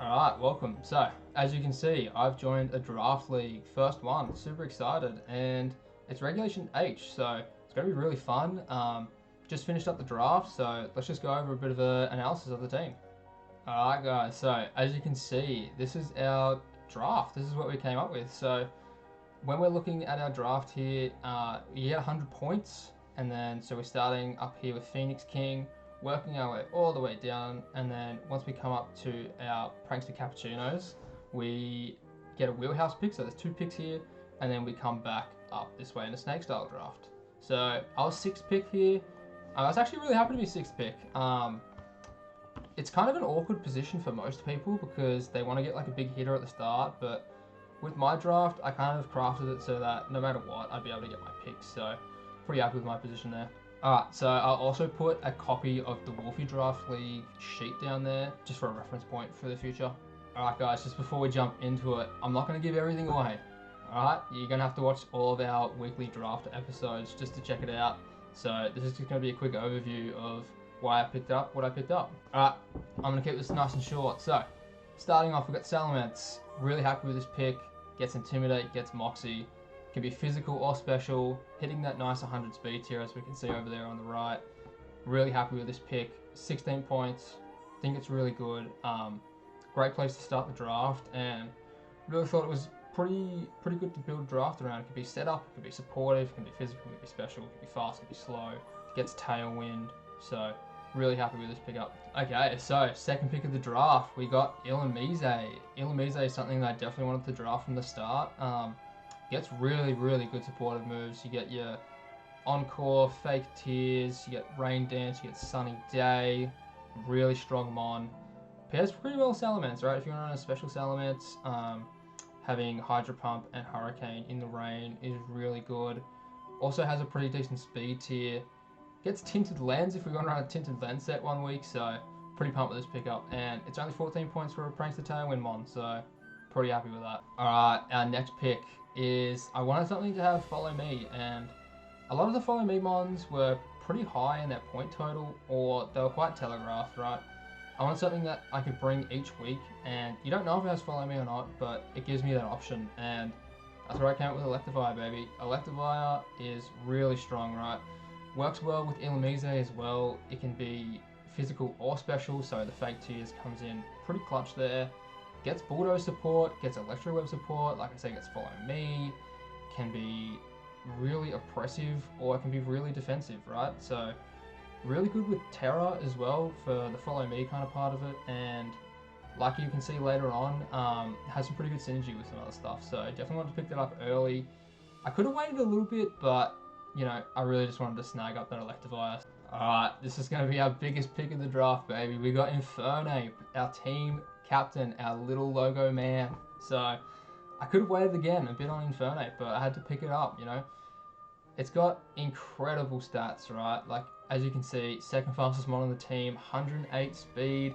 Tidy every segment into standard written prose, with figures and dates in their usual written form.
Alright, welcome. So, as you can see, I've joined a draft league, first one, super excited, and it's Regulation H, so it's going to be really fun. Just finished up the draft, so let's just go over a bit of an analysis of the team. Alright guys, so as you can see, this is our draft, this is what we came up with. So, when we're looking at our draft here, you get 100 points, and then so we're starting up here with Phoenix King, working our way all the way down, and then once we come up to our Prankster Cappuccinos, we get a wheelhouse pick, so there's 2 picks here, and then we come back up this way in a snake style draft. So I was 6th pick here. I was actually really happy to be 6th pick. It's kind of an awkward position for most people because they want to get like a big hitter at the start, but with my draft, I kind of crafted it so that no matter what, I'd be able to get my picks, so pretty happy with my position there. Alright, so I'll also put a copy of the Wolfie Draft League sheet down there, just for a reference point for the future. Alright guys, just before we jump into it, I'm not going to give everything away. Alright, you're going to have to watch all of our weekly draft episodes just to check it out. So this is just going to be a quick overview of why I picked up what I picked up. Alright, I'm going to keep this nice and short. So, starting off, we've got Salamence. Really happy with this pick. Gets Intimidate, gets Moxie. Can be physical or special, hitting that nice 100 speed tier as we can see over there on the right. Really happy with this pick. 16 points. Think it's really good. Great place to start the draft, and really thought it was pretty good to build a draft around. It could be setup, it could be supportive, it can be physical, it could be special, it could be fast, it could be slow. It gets tailwind, so really happy with this pickup. Okay, so second pick of the draft, we got Illumise. Illumise is something that I definitely wanted to draft from the start. Gets really good supportive moves. You get your Encore, Fake Tears, you get Rain Dance, you get Sunny Day, really strong Mon. Pairs pretty well with Salamence, right? If you're on a special Salamence, having Hydro Pump and Hurricane in the rain is really good. Also has a pretty decent speed tier. Gets Tinted Lens if we went around a Tinted Lens set one week, so pretty pumped with this pickup. And it's only 14 points for a Prankster Tailwind Mon, so pretty happy with that. Alright, our next pick is I wanted something to have Follow Me, and a lot of the Follow Me Mons were pretty high in their point total, or they were quite telegraphed, right? I want something that I could bring each week, and you don't know if it has Follow Me or not, but it gives me that option, and that's where I came up with Electivire, baby. Electivire is really strong, right? Works well with Illumise as well. It can be physical or special, so the Fake Tears comes in pretty clutch there. Gets Bulldoze support, gets Electro Web support, like I say, gets Follow Me, can be really oppressive, or it can be really defensive, right? So, really good with Terra as well for the Follow Me kind of part of it, and like you can see later on, has some pretty good synergy with some other stuff, so definitely wanted to pick that up early. I could have waited a little bit, but, you know, I really just wanted to snag up that Electivire. Alright, this is going to be our biggest pick of the draft, baby. We got Infernape, our team captain, our little logo man. So I could have waited again a bit on Infernape, but I had to pick it up, you know. It's got incredible stats, right? Like, as you can see, second fastest mod on the team, 108 speed,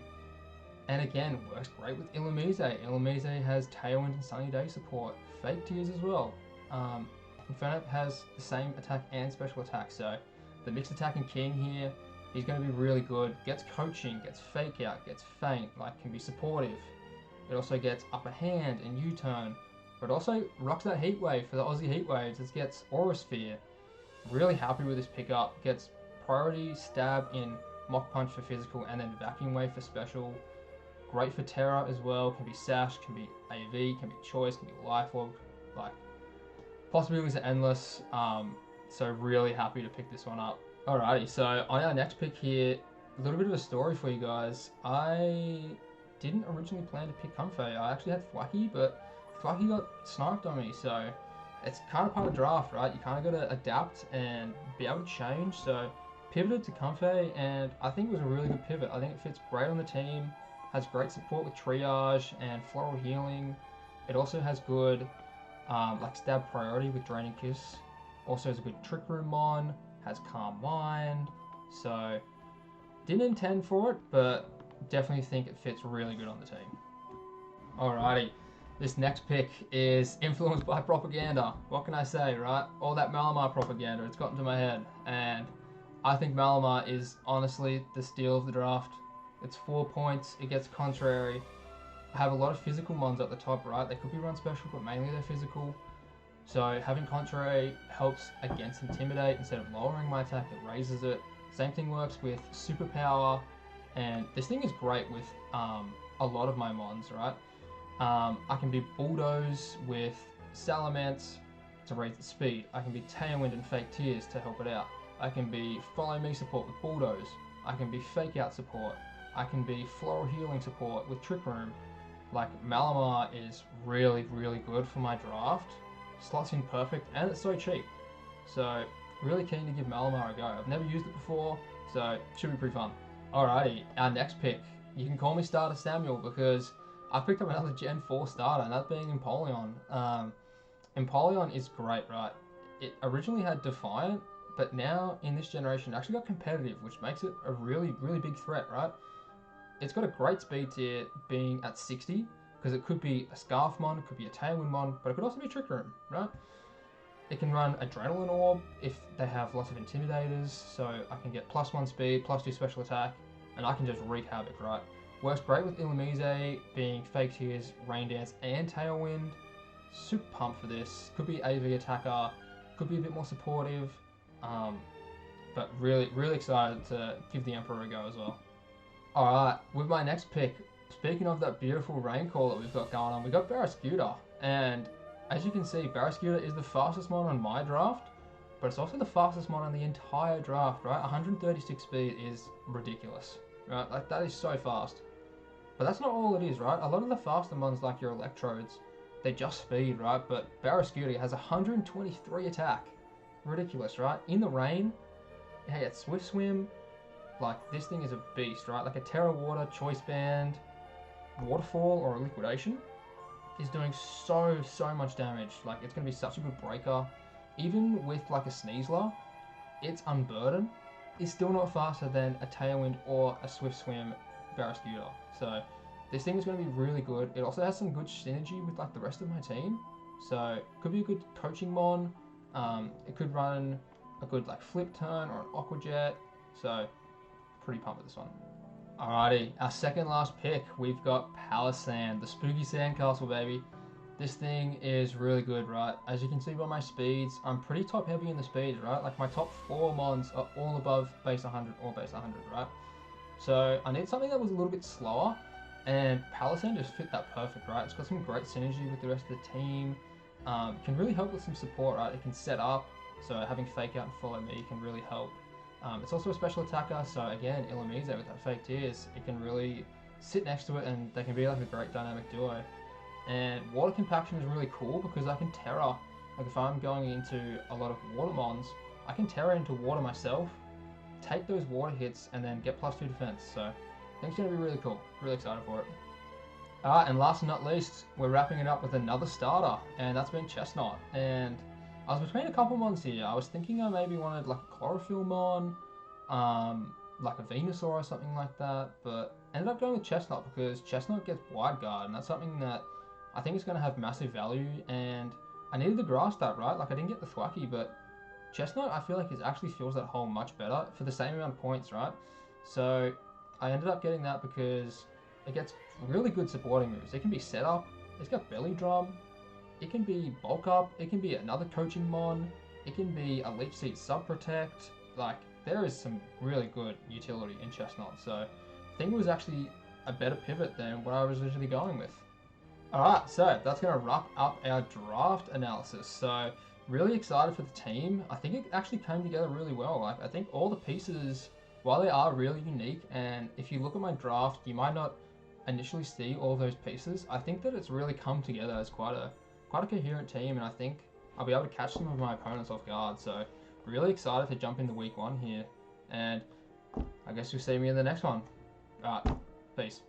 and again, works great with Illumise. Illumise has Tailwind and Sunny Day support, Fake Tears as well. Infernape has the same attack and special attack, so the mixed attack and king here, he's going to be really good. Gets coaching, gets fake out, gets feint, like can be supportive. It also gets upper hand and U-turn, but also rocks that heat wave for the Aussie heat waves. It gets Aura Sphere. Really happy with this pickup. Gets priority stab in Mock Punch for physical, and then Vacuum Wave for special. Great for Terra as well. Can be Sash, can be AV, can be Choice, can be Life Log. Like, possibilities are endless. So really happy to pick this one up. Alrighty, so on our next pick here, a little bit of a story for you guys. I didn't originally plan to pick Comfey. I actually had Thwacky, but Thwacky got sniped on me, so it's kind of part of draft, right? You kind of got to adapt and be able to change. So pivoted to Comfey, and I think it was a really good pivot. I think it fits great on the team, has great support with triage and floral healing. It also has good like stab priority with Draining Kiss. Also has a good Trick Room Mon, has Calm Mind, so didn't intend for it, but definitely think it fits really good on the team. Alrighty, this next pick is influenced by propaganda. What can I say, right? All that Malamar propaganda, it's gotten to my head, and I think Malamar is honestly the steal of the draft. It's 4 points, it gets contrary, I have a lot of physical mons at the top right. They could be run special, but mainly they're physical. So having Contrary helps against Intimidate. Instead of lowering my attack, it raises it. Same thing works with Superpower, and this thing is great with a lot of my mons, right? I can be Bulldoze with Salamence to raise the speed. I can be Tailwind and Fake Tears to help it out. I can be Follow Me support with Bulldoze. I can be Fake Out support. I can be Floral Healing support with Trick Room. Like, Malamar is really, really good for my draft. Slots in perfect, and it's so cheap. So, really keen to give Malamar a go. I've never used it before, so it should be pretty fun. Alrighty, our next pick. You can call me Starter Samuel because I picked up another Gen 4 starter, and that being Empoleon. Empoleon is great, right? It originally had Defiant, but now in this generation it actually got competitive, which makes it a really, really big threat, right? It's got a great speed tier being at 60, because it could be a Scarf Mon, it could be a Tailwind Mon, but it could also be a Trick Room, right? It can run Adrenaline Orb if they have lots of Intimidators, so I can get +1 speed, +2 special attack, and I can just wreak havoc, right? Works great with Illumise, being Fake Tears, Rain Dance, and Tailwind. Super pumped for this. Could be AV attacker, could be a bit more supportive, but really, really excited to give the Emperor a go as well. Alright, with my next pick, speaking of that beautiful rain call that we've got going on, we got Barrascuda, and as you can see, Barrascuda is the fastest mon on my draft, but it's also the fastest mon on the entire draft, right? 136 speed is ridiculous, right? Like, that is so fast. But that's not all it is, right? A lot of the faster mons, like your Electrodes, they just speed, right? But Barrascuda has 123 attack. Ridiculous, right? In the rain, hey, it's Swift Swim. Like, this thing is a beast, right? Like a Terra Water, Choice Band, Waterfall, or a Liquidation is doing so much damage. Like, it's going to be such a good breaker. Even with, like, a Sneasler, its Unburden is still not faster than a Tailwind or a Swift Swim Barrascuda. So, this thing is going to be really good. It also has some good synergy with, like, the rest of my team. So, it could be a good coaching mon. It could run a good, like, Flip Turn or an Aqua Jet. So, pretty pumped with this one. Alrighty, our second last pick, we've got Power Sand, the spooky sandcastle, baby. This thing is really good, right? As you can see by my speeds, I'm pretty top heavy in the speeds, right? Like, my top 4 mons are all above base 100 or base 100, right? So I need something that was a little bit slower, and Palisand just fit that perfect, right? It's got some great synergy with the rest of the team. It can really help with some support, right? It can set up, so having Fake Out and Follow Me can really help. It's also a special attacker, so again, Illumise with that Fake Tears, it can really sit next to it and they can be like a great dynamic duo. And Water Compaction is really cool because I can Terra, like if I'm going into a lot of Water mons, I can Terra into Water myself, take those Water hits, and then get +2 defense, so I think it's going to be really cool. Really excited for it. And last but not least, we're wrapping it up with another starter, and that's been Chestnut. And I was between a couple mons here. I was thinking I maybe wanted like a Chlorophyll mon, like a Venusaur or something like that, but ended up going with Chestnut because Chestnut gets Wide Guard, and that's something that I think is going to have massive value, and I needed the grass stat, right? Like, I didn't get the Thwacky, but Chestnut, I feel like it actually fills that hole much better for the same amount of points, right? So I ended up getting that because it gets really good supporting moves. It can be set up, it's got Belly Drum, it can be bulk up, it can be another coaching mon, it can be a Leech Seed Sub Protect. Like, there is some really good utility in Chestnut, so I think it was actually a better pivot than what I was originally going with. Alright, so that's going to wrap up our draft analysis. So, really excited for the team. I think it actually came together really well. Like, I think all the pieces, while they are really unique, and if you look at my draft, you might not initially see all those pieces. I think that it's really come together as quite a coherent team, and I think I'll be able to catch some of my opponents off guard. So, really excited to jump into week 1 here, and I guess you'll see me in the next one. Alright, peace.